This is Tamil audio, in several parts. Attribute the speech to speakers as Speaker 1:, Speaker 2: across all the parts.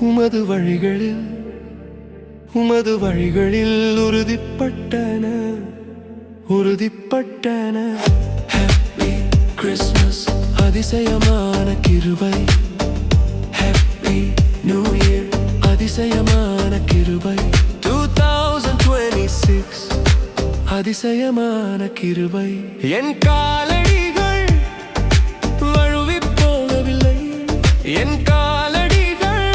Speaker 1: உமது வழிகளில் உறுதிப்பட்டன ஹாப்பி கிறிஸ்மஸ் அதிசயமான கிருபை ஹாப்பி நியூ இயர் அதிசயமான கிருபை 2026 அதிசயமான கிருபை என் காலடிகள் வழுவிப் போகவில்லை என் காலடிகள்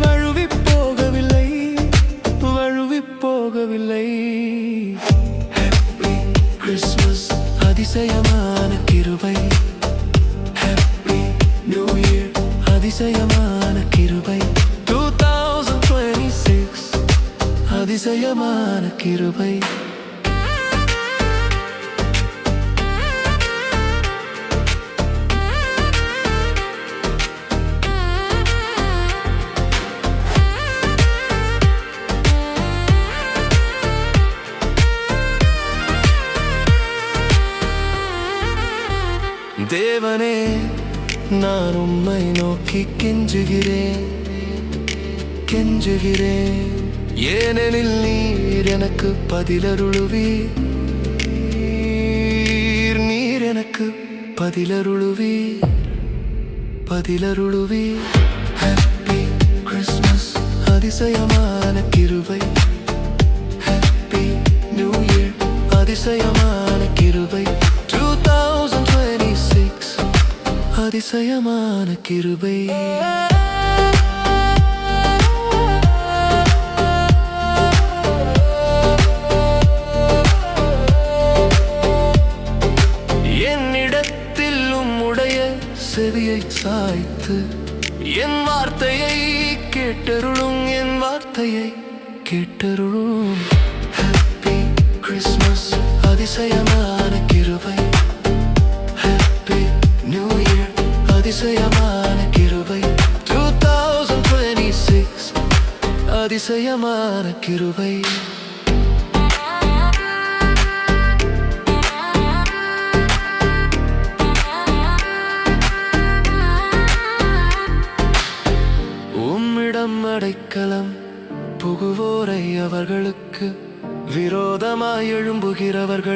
Speaker 1: வழுவிப் போகவில்லை ஹாப்பி கிறிஸ்மஸ் அதிசயமான கிருபை ஹாப்பி நியூ இயர் அதிசயமான கிருபை 2026 அதிசயமான கிருபை தேவனே நான் உம்மை நோக்கி கெஞ்சுகிறேன் ஏனெனில் நீர் எனக்கு பதிலருளுவீர் ஹாப்பி கிறிஸ்மஸ் அதிசயமான கிருபை ஹாப்பி நியூ இயர் அதிசயமான கிருபை 2026 அதிசயமான கிருபை என்னிடத்தில் உம்முடைய செவியை சாய்த்து என் வார்த்தையை கேட்டருளும் ஹாப்பி கிறிஸ்மஸ் அதிசயமான கிருபை ஹாப்பி நியூ இயர் அதிசயமான கிருபை 2026 அதிசயமான கிருபை உம்மிடம் அடைக்கலம் புகுவோரை அவர்களுக்கு விரோதமாய் எழும்புகிறவர்கள்